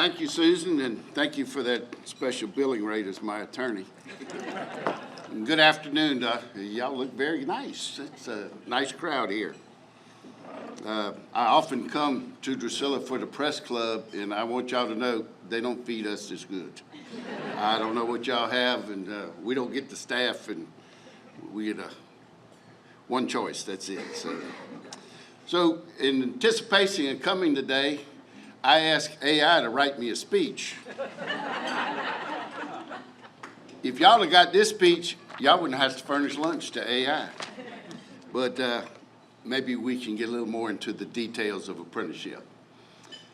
thank you, Susan, and thank you for that special billing rate as my attorney. And good afternoon. Y'all look very nice. It's a nice crowd here. I often come to Drusilla for the press club, and I want y'all to know they don't feed us this good. I don't know what y'all have, and we don't get the staff, and we get one choice, that's it. So in anticipation of coming today, I asked AI to write me a speech. If y'all had got this speech, y'all wouldn't have to furnish lunch to AI. But maybe we can get a little more into the details of apprenticeship.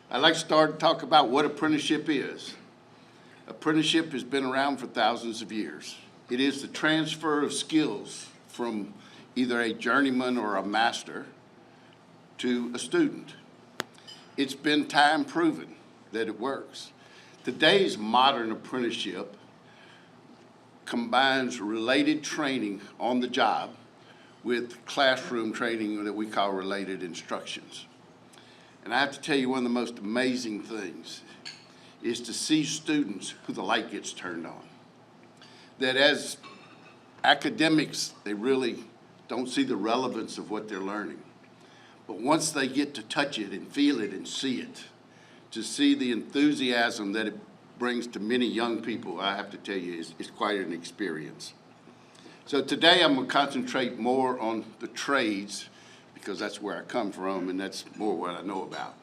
I'd like to start to talk about what apprenticeship is. Apprenticeship has been around for thousands of years. It is the transfer of skills from either a journeyman or a master to a student. It's been time proven that it works. Today's modern apprenticeship combines related training on the job with classroom training that we call related instructions. And I have to tell you, one of the most amazing things is to see students who the light gets turned on. That as academics, they really don't see the relevance of what they're learning. But once they get to touch it and feel it and see it, to see the enthusiasm that it brings to many young people, I have to tell you, is quite an experience. So today I'm going to concentrate more on the trades because that's where I come from and that's more what I know about.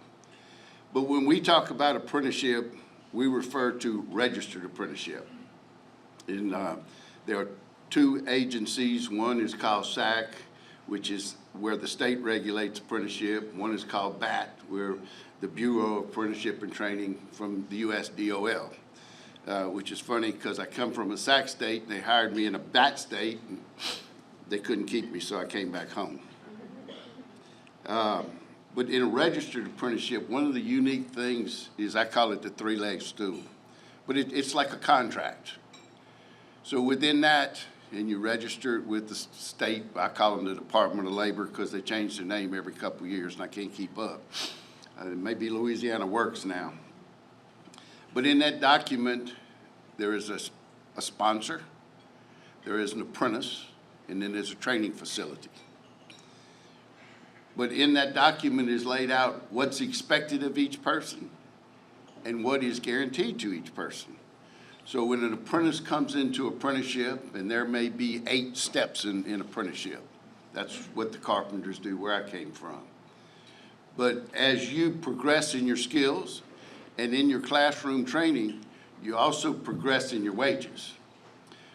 But when we talk about apprenticeship, we refer to registered apprenticeship. And there are two agencies. One is called SAC, which is where the state regulates apprenticeship. One is called BAT, where the Bureau of Apprenticeship and Training from the US DOL. Which is funny because I come from a SAC state and they hired me in a BAT state and they couldn't keep me, so I came back home. But in a registered apprenticeship, one of the unique things is I call it the three-leg stool. But it's like a contract. So within that, and you register it with the state, I call them the Department of Labor because they change their name every couple of years and I can't keep up. Maybe Louisiana Works now. But in that document, there is a sponsor, there is an apprentice, and then there's a training facility. But in that document is laid out what's expected of each person and what is guaranteed to each person. So when an apprentice comes into apprenticeship, and there may be 8 steps in apprenticeship. That's what the carpenters do where I came from. But as you progress in your skills and in your classroom training, you also progress in your wages.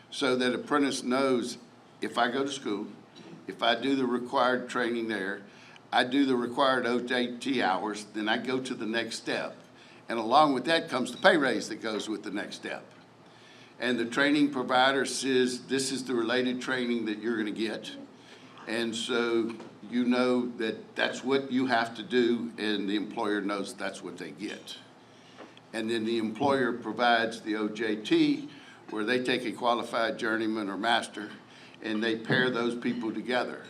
So that apprentice knows if I go to school, if I do the required training there, I do the required OJT hours, then I go to the next step. And along with that comes the pay raise that goes with the next step. And the training provider says, this is the related training that you're gonna get. And so you know that that's what you have to do, and the employer knows that's what they get. And then the employer provides the OJT, where they take a qualified journeyman or master, and they pair those people together.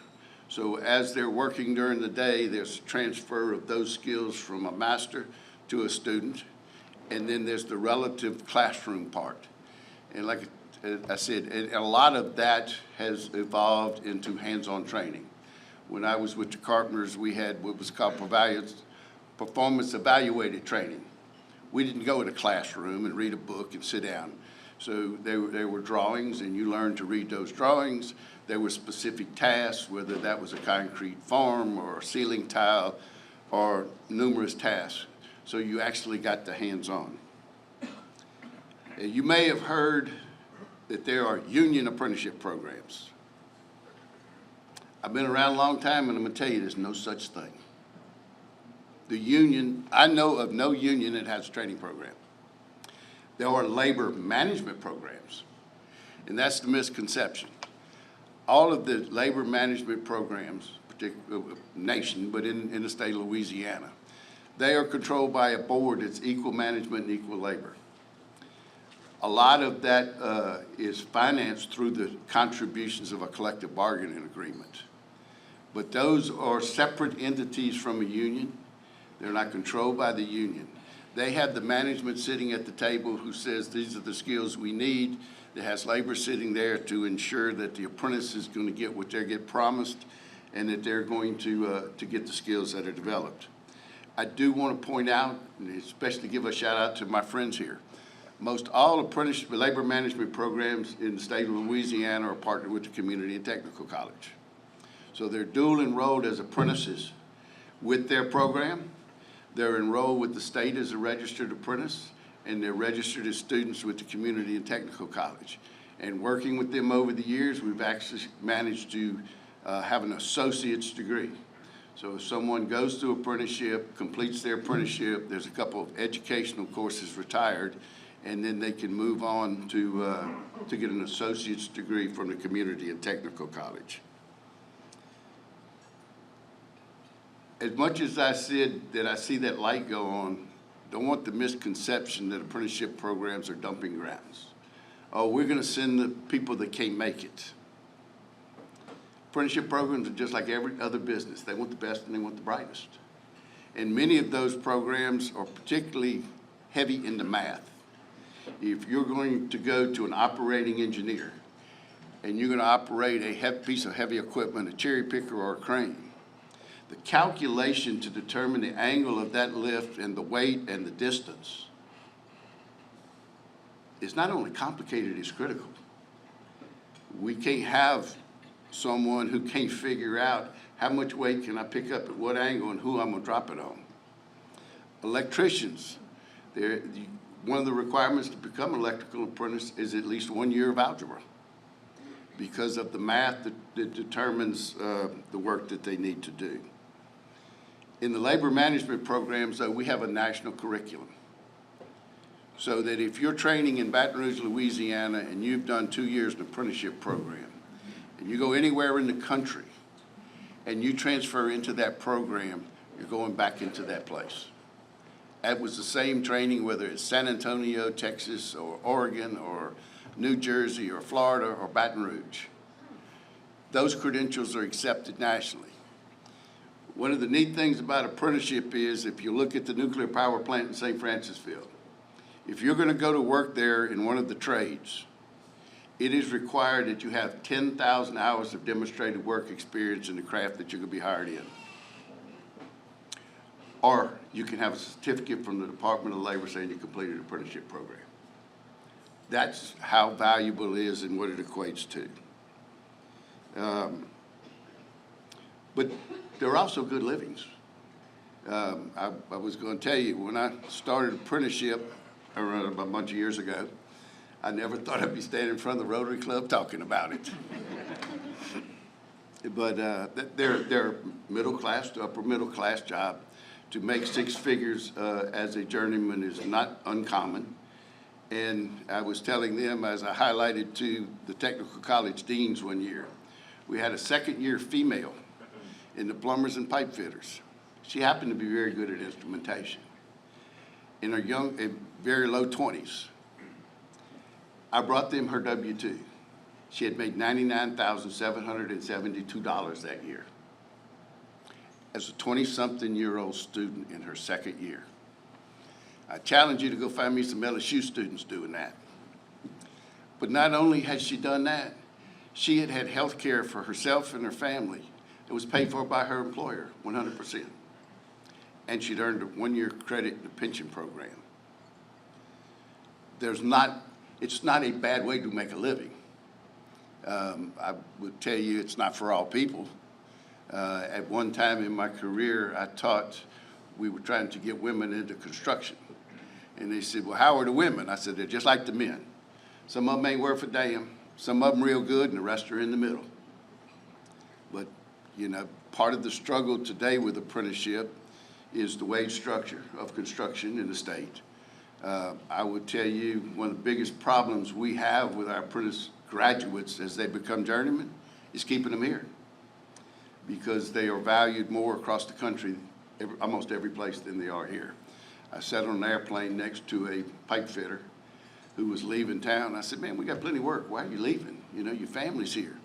So as they're working during the day, there's a transfer of those skills from a master to a student, and then there's the relative classroom part. And like I said, a lot of that has evolved into hands-on training. When I was with the carpenters, we had what was called performance evaluated training. We didn't go in a classroom and read a book and sit down. So there were drawings, and you learned to read those drawings. There were specific tasks, whether that was a concrete form or a ceiling tile or numerous tasks. So you actually got the hands-on. You may have heard that there are union apprenticeship programs. I've been around a long time, and I'm gonna tell you there's no such thing. The union, I know of no union that has a training program. There are labor management programs, and that's the misconception. All of the labor management programs, particularly nation, but in the state of Louisiana, they are controlled by a board that's equal management and equal labor. A lot of that is financed through the contributions of a collective bargaining agreement. But those are separate entities from a union. They're not controlled by the union. They have the management sitting at the table who says these are the skills we need. It has labor sitting there to ensure that the apprentice is going to get what they get promised and that they're going to get the skills that are developed. I do want to point out, and especially give a shout out to my friends here. Most all apprenticeship labor management programs in the state of Louisiana are partnered with the community and technical college. So they're dual enrolled as apprentices with their program. They're enrolled with the state as a registered apprentice, and they're registered as students with the community and technical college. And working with them over the years, we've actually managed to have an associate's degree. So if someone goes through apprenticeship, completes their apprenticeship, there's a couple of educational courses retired, and then they can move on to get an associate's degree from the community and technical college. As much as I said that I see that light go on, don't want the misconception that apprenticeship programs are dumping grounds. Oh, we're going to send the people that can't make it. Apprenticeship programs are just like every other business. They want the best and they want the brightest. And many of those programs are particularly heavy into math. If you're going to go to an operating engineer and you're going to operate a piece of heavy equipment, a cherry picker or a crane, the calculation to determine the angle of that lift and the weight and the distance is not only complicated, it's critical. We can't have someone who can't figure out how much weight can I pick up at what angle and who I'm going to drop it on. Electricians, one of the requirements to become an electrical apprentice is at least 1 year of algebra because of the math that determines the work that they need to do. In the labor management programs, though, we have a national curriculum. So that if you're training in Baton Rouge, Louisiana, and you've done 2 years in an apprenticeship program, and you go anywhere in the country, and you transfer into that program, you're going back into that place. That was the same training, whether it's San Antonio, Texas, or Oregon, or New Jersey, or Florida, or Baton Rouge. Those credentials are accepted nationally. One of the neat things about apprenticeship is if you look at the nuclear power plant in St. Francisville, if you're going to go to work there in one of the trades, it is required that you have 10,000 hours of demonstrated work experience in the craft that you're going to be hired in. Or you can have a certificate from the Department of Labor saying you completed an apprenticeship program. That's how valuable it is and what it equates to. But there are also good livings. I was going to tell you, when I started apprenticeship around a bunch of years ago, I never thought I'd be standing in front of the Rotary Club talking about it. But they're middle class to upper middle class job. To make 6 figures as a journeyman is not uncommon. And I was telling them, as I highlighted to the technical college deans one year, we had a second-year female in the plumbers and pipe fitters. She happened to be very good at instrumentation. In her very low 20s, I brought them her W-2. She had made $99,772 that year as a 20-something-year-old student in her second year. I challenge you to go find me some LSU students doing that. But not only had she done that, she had had health care for herself and her family. It was paid for by her employer, 100%. And she'd earned a 1-year credit in the pension program. It's not a bad way to make a living. I would tell you it's not for all people. At one time in my career, I taught, we were trying to get women into construction. And they said, well, how are the women? I said, they're just like the men. Some of them ain't worth a damn, some of them real good, and the rest are in the middle. But, you know, part of the struggle today with apprenticeship is the wage structure of construction in the state. I would tell you one of the biggest problems we have with our apprentice graduates as they become journeymen is keeping them here, because they are valued more across the country, almost every place, than they are here. I sat on an airplane next to a pipe fitter who was leaving town. I said, man, we got plenty of work. Why are you leaving? You know, your family's here.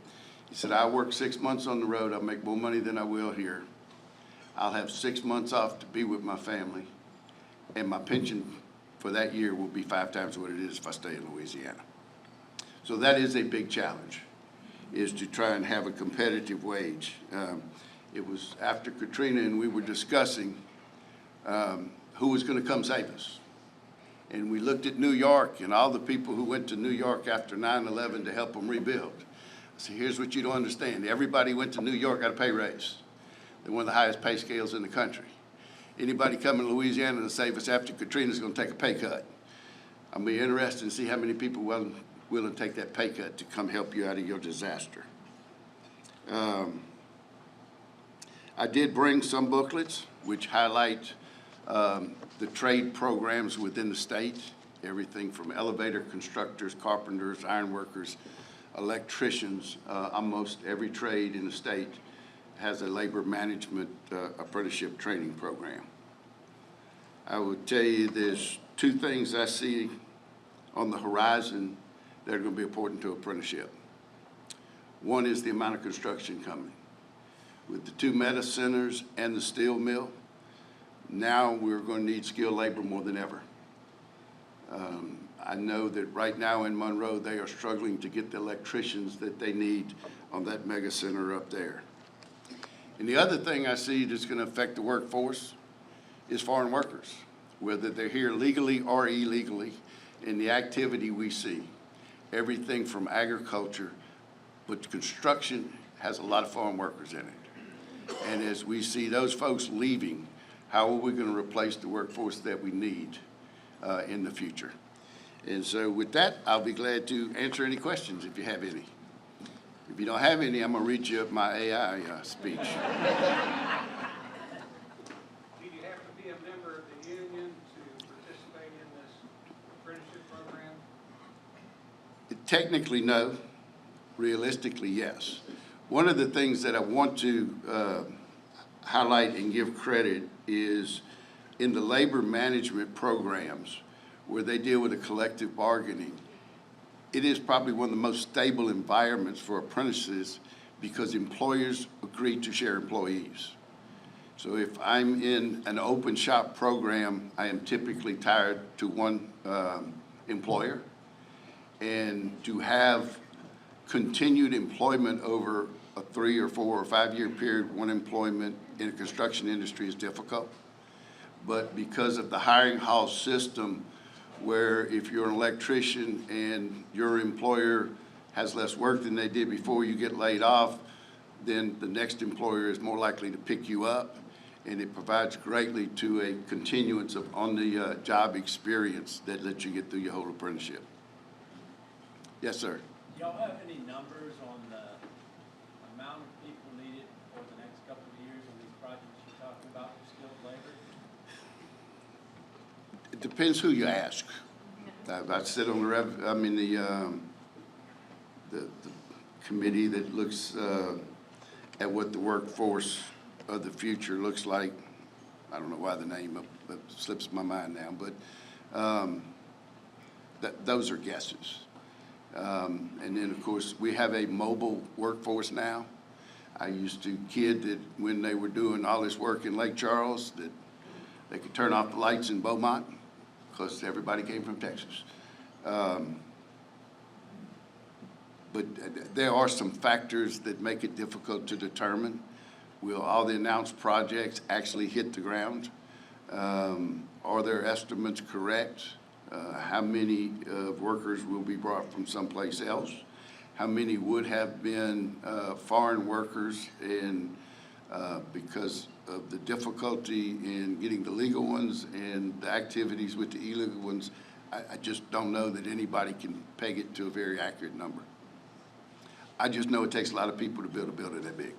He said, I work 6 months on the road. I'll make more money than I will here. I'll have 6 months off to be with my family. and my pension for that year will be 5 times what it is if I stay in Louisiana. So that is a big challenge, is to try and have a competitive wage. It was after Katrina, and we were discussing who was going to come save us. And we looked at New York and all the people who went to New York after 9/11 to help them rebuild. I said, here's what you don't understand. Everybody went to New York, got a pay raise. They're one of the highest pay scales in the country. Anybody coming to Louisiana to save us after Katrina is going to take a pay cut. I'll be interested to see how many people are willing to take that pay cut to come help you out of your disaster. I did bring some booklets which highlight the trade programs within the state, everything from elevator constructors, carpenters, ironworkers, electricians. Almost every trade in the state has a labor management apprenticeship training program. I would tell you there's 2 things I see on the horizon that are going to be important to apprenticeship. One is the amount of construction coming. With the 2 meta centers and the steel mill, now we're going to need skilled labor more than ever. I know that right now in Monroe, they are struggling to get the electricians that they need on that mega center up there. And the other thing I see that's going to affect the workforce is foreign workers, whether they're here legally or illegally, in the activity we see. Everything from agriculture, but construction has a lot of foreign workers in it. And as we see those folks leaving, how are we going to replace the workforce that we need in the future? And so with that, I'll be glad to answer any questions if you have any. If you don't have any, I'm going to read you my AI speech. Do you have to be a member of the union to participate in this apprenticeship program? Technically, no. Realistically, yes. One of the things that I want to highlight and give credit is in the labor management programs where they deal with a collective bargaining. It is probably one of the most stable environments for apprentices because employers agree to share employees. So if I'm in an open shop program, I am typically tied to one employer. And to have continued employment over a 3 or 4 or 5 year period, one employment in the construction industry is difficult. But because of the hiring hall system, where if you're an electrician and your employer has less work than they did before you get laid off, then the next employer is more likely to pick you up, and it provides greatly to a continuance of on-the-job experience that lets you get through your whole apprenticeship. Yes, sir. Do y'all have any numbers on the amount of people needed for the next couple of years in these projects you're talking about for skilled labor? It depends who you ask. I sit on the committee that looks at what the workforce of the future looks like. I don't know why the name slips my mind now, but those are guesses. And then, of course, we have a mobile workforce now. I used to kid that when they were doing all this work in Lake Charles that they could turn off the lights in Beaumont because everybody came from Texas. But there are some factors that make it difficult to determine. Will all the announced projects actually hit the ground? Are their estimates correct? How many workers will be brought from someplace else? How many would have been foreign workers, and because of the difficulty in getting the legal ones and the activities with the illegal ones, I just don't know that anybody can peg it to a very accurate number. I just know it takes a lot of people to build a building that big.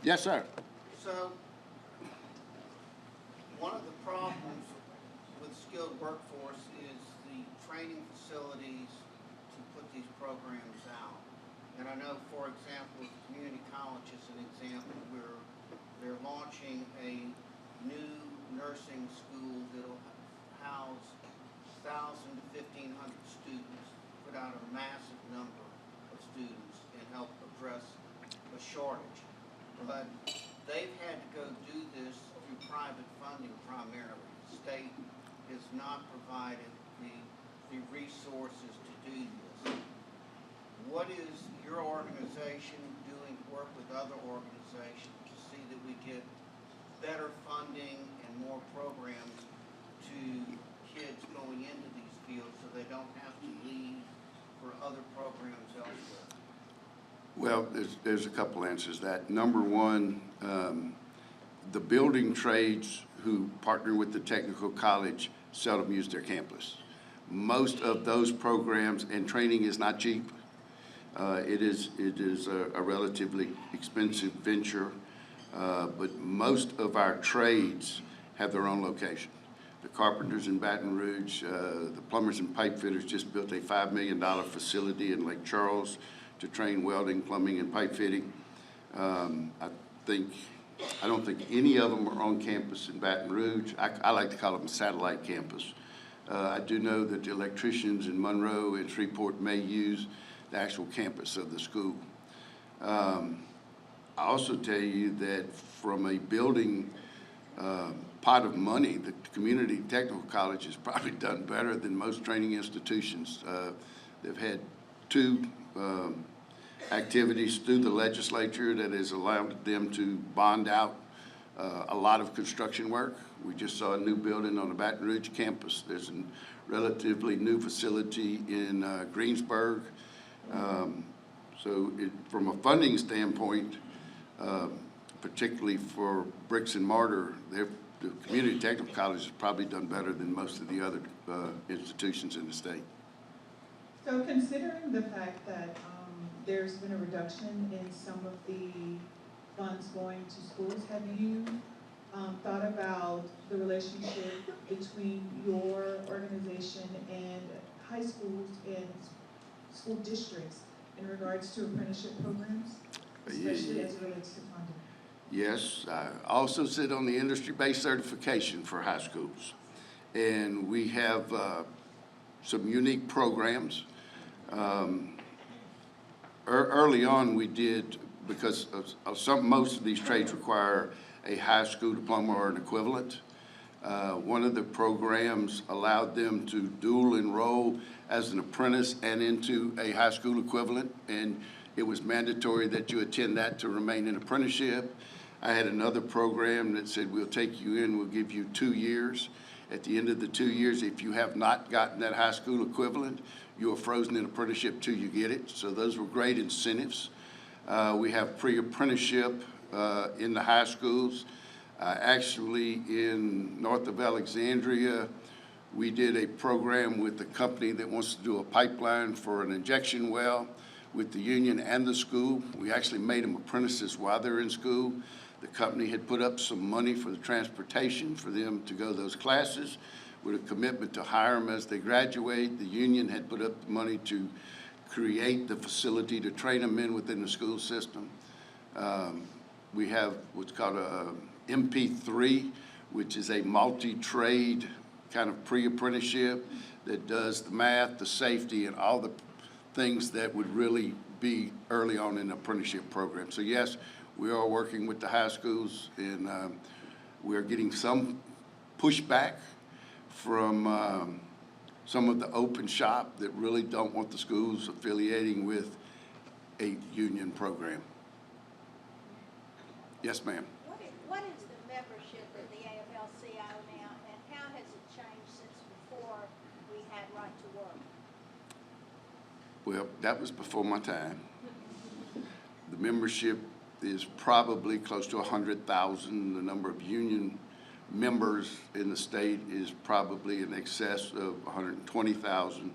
Yes, sir. So, one of the problems with skilled workforce is the training facilities to put these programs out. And I know, for example, community college is an example where they're launching a new nursing school that'll house 1,000 to 1,500 students, put out a massive number of students, and help address a shortage. but they've had to go do this through private funding primarily. The state has not provided the resources to do this. What is your organization doing to work with other organizations to see that we get better funding and more programs to kids going into these fields so they don't have to leave for other programs elsewhere? Well, there's a couple answers to that. Number one, the building trades who partner with the technical college seldom use their campus. Most of those programs, and training is not cheap. It is a relatively expensive venture, but most of our trades have their own location. The carpenters in Baton Rouge, the plumbers and pipe fitters just built a $5 million facility in Lake Charles to train welding, plumbing, and pipe fitting. I don't think any of them are on campus in Baton Rouge. I like to call them a satellite campus. I do know that the electricians in Monroe and Shreveport may use the actual campus of the school. I also tell you that from a building pot of money, the community technical college has probably done better than most training institutions. They've had two activities through the legislature that has allowed them to bond out a lot of construction work. We just saw a new building on the Baton Rouge campus. There's a relatively new facility in Greensburg. From a funding standpoint, particularly for bricks and mortar, the community technical college has probably done better than most of the other institutions in the state. So considering the fact that there's been a reduction in some of the funds going to schools, have you thought about the relationship between your organization and high schools and school districts in regards to apprenticeship programs, especially as it relates to funding? Yes, I also sit on the industry-based certification for high schools. And we have some unique programs. Early on we did, because most of these trades require a high school diploma or an equivalent. One of the programs allowed them to dual enroll as an apprentice and into a high school equivalent, and it was mandatory that you attend that to remain in apprenticeship. I had another program that said, we'll take you in, we'll give you 2 years. At the end of the 2 years, if you have not gotten that high school equivalent, you are frozen in apprenticeship till you get it. So those were great incentives. We have pre-apprenticeship in the high schools. Actually, in north of Alexandria, we did a program with the company that wants to do a pipeline for an injection well with the union and the school. We actually made them apprentices while they're in school. The company had put up some money for the transportation for them to go those classes with a commitment to hire them as they graduate. The union had put up the money to create the facility to train them in within the school system. We have what's called a MP3, which is a multi-trade kind of pre-apprenticeship that does the math, the safety, and all the things that would really be early on in the apprenticeship program. So yes, we are working with the high schools, and we're getting some pushback from some of the open shop that really don't want the schools affiliating with a union program. Yes, ma'am. What is the membership in the AFL-CIO now, and how has it changed since before we had right to work? Well, that was before my time. The membership is probably close to 100,000. The number of union members in the state is probably in excess of 120,000.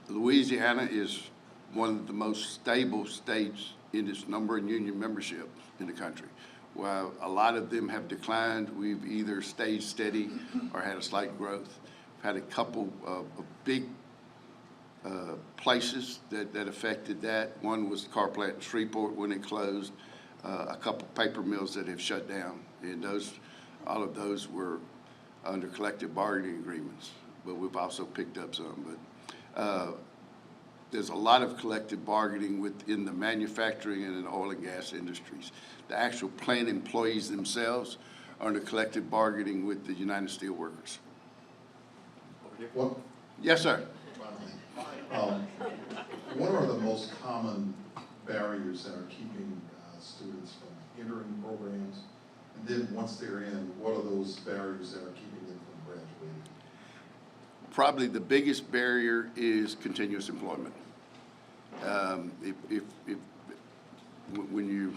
Louisiana is one of the most stable states in its number of union membership in the country. While a lot of them have declined, we've either stayed steady or had a slight growth. We've had a couple of big places that affected that. One was the car plant in Shreveport when it closed, a couple paper mills that have shut down, and all of those were under collective bargaining agreements, but we've also picked up some. But there's a lot of collective bargaining within the manufacturing and the oil and gas industries. The actual plant employees themselves are in a collective bargaining with the United Steelworkers. What, Yes, sir. what are the most common barriers that are keeping students from entering programs? And then once they're in, what are those barriers that are keeping them from graduating? Probably the biggest barrier is continuous employment. When you're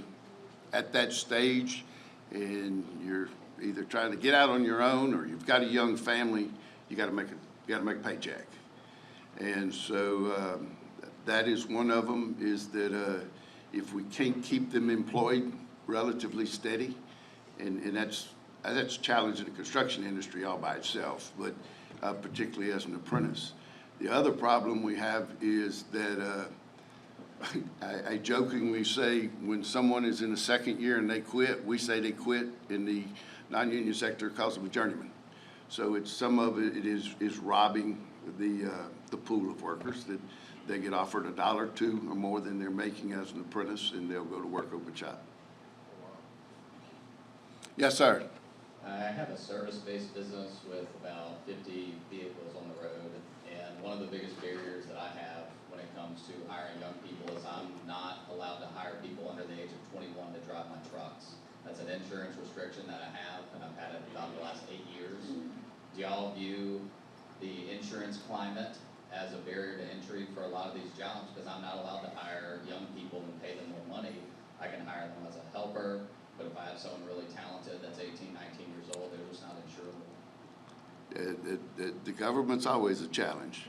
at that stage and you're either trying to get out on your own or you've got a young family, you gotta make a paycheck. And so, that is one of them, is that, if we can't keep them employed relatively steady, and that's a challenge in the construction industry all by itself, but, particularly as an apprentice. The other problem we have is that, I jokingly say when someone is in the second year and they quit, we say they quit in the non-union sector because of a journeyman. So it's, some of it is robbing the pool of workers, that they get offered $1, $2 or more than they're making as an apprentice, and they'll go to work open shop. Yes, sir. I have a service-based business with about 50 vehicles on the road, and one of the biggest barriers that I have when it comes to hiring young people is I'm not allowed to hire people under the age of 21 to drive my trucks. That's an insurance restriction that I have, and I've had it about the last 8 years. Do y'all view the insurance climate as a barrier to entry for a lot of these jobs? Because I'm not allowed to hire young people and pay them more money. I can hire them as a helper, but if I have someone really talented that's 18, 19 years old, they're just not insurable. The government's always a challenge.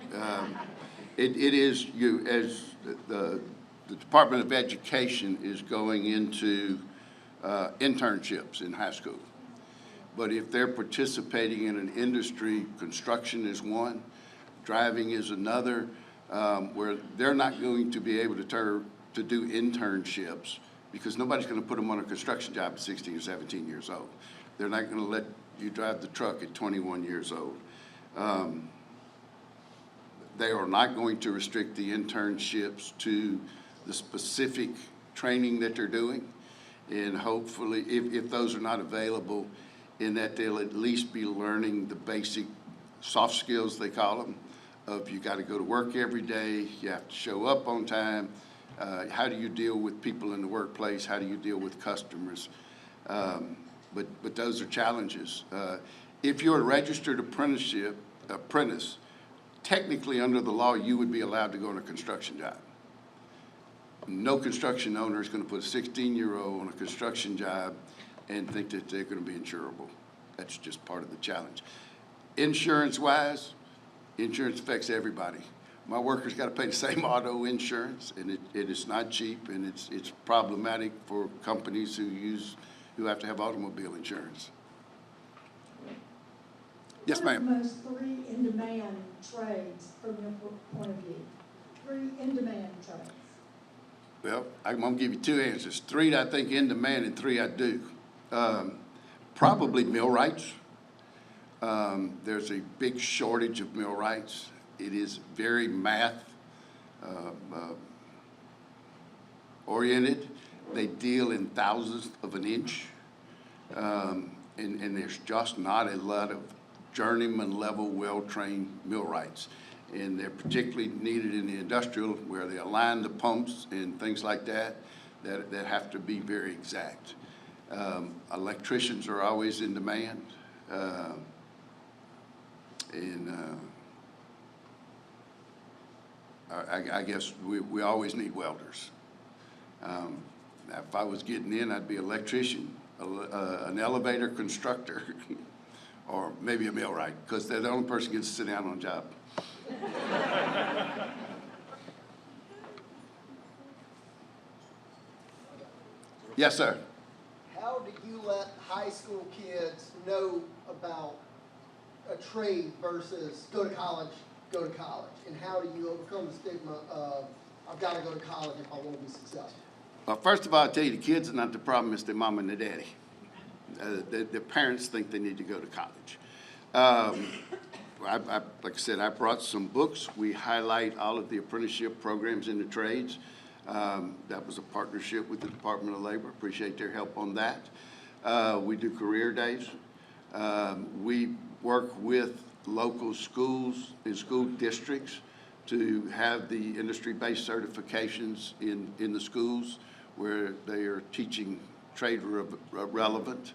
It is, as the Department of Education is going into internships in high school. But if they're participating in an industry, construction is one, driving is another, where they're not going to be able to do internships, because nobody's going to put them on a construction job at 16 or 17 years old. They're not going to let you drive the truck at 21 years old. They are not going to restrict the internships to the specific training that they're doing. And hopefully, if those are not available, in that they'll at least be learning the basic soft skills, they call them, of you got to go to work every day, you have to show up on time, how do you deal with people in the workplace, how do you deal with customers. But those are challenges. If you're a registered apprentice, technically under the law, you would be allowed to go on a construction job. No construction owner is going to put a 16-year-old on a construction job and think that they're going to be insurable. That's just part of the challenge. Insurance-wise, insurance affects everybody. My workers got to pay the same auto insurance, and it is not cheap, and it's problematic for companies who have to have automobile insurance. Yes, ma'am. What are the most 3 in-demand trades from your point of view? 3 in-demand trades. Well, I'm going to give you 2 answers. 3 that I think in demand and 3 I do. Probably millwrights. There's a big shortage of millwrights. It is very math oriented. They deal in thousandths of an inch. And there's just not a lot of journeyman level well-trained millwrights. And they're particularly needed in the industrial, where they align the pumps and things like that have to be very exact. Electricians are always in demand. I guess we always need welders. If I was getting in, I'd be an electrician, an elevator constructor, or maybe a millwright, because they're the only person who gets to sit down on a job. Yes, sir. How do you let high school kids know about a trade versus go to college? And how do you overcome the stigma of, I've got to go to college if I want to be successful? Well, first of all, I'll tell you, the kids are not the problem, it's their mom and their daddy. Their parents think they need to go to college. like I said, I brought some books. We highlight all of the apprenticeship programs in the trades. That was a partnership with the Department of Labor. Appreciate their help on that. We do career days. We work with local schools and school districts to have the industry-based certifications in the schools where they are teaching trade relevant.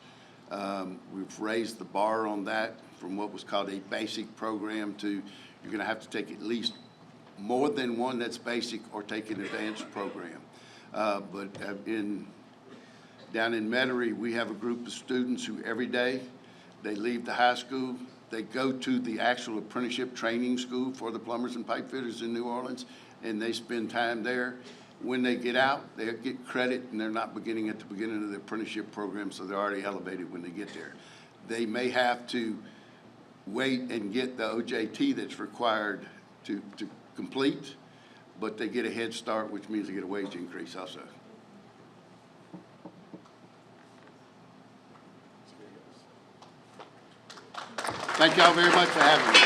We've raised the bar on that from what was called a basic program to you're going to have to take at least more than one that's basic or take an advanced program. But down in Metairie, we have a group of students who every day they leave the high school, they go to the actual apprenticeship training school for the plumbers and pipe fitters in New Orleans, and they spend time there. When they get out, they get credit, and they're not beginning at the beginning of the apprenticeship program, so they're already elevated when they get there. They may have to wait and get the OJT that's required to complete, but they get a head start, which means they get a wage increase also. Thank y'all very much for having me.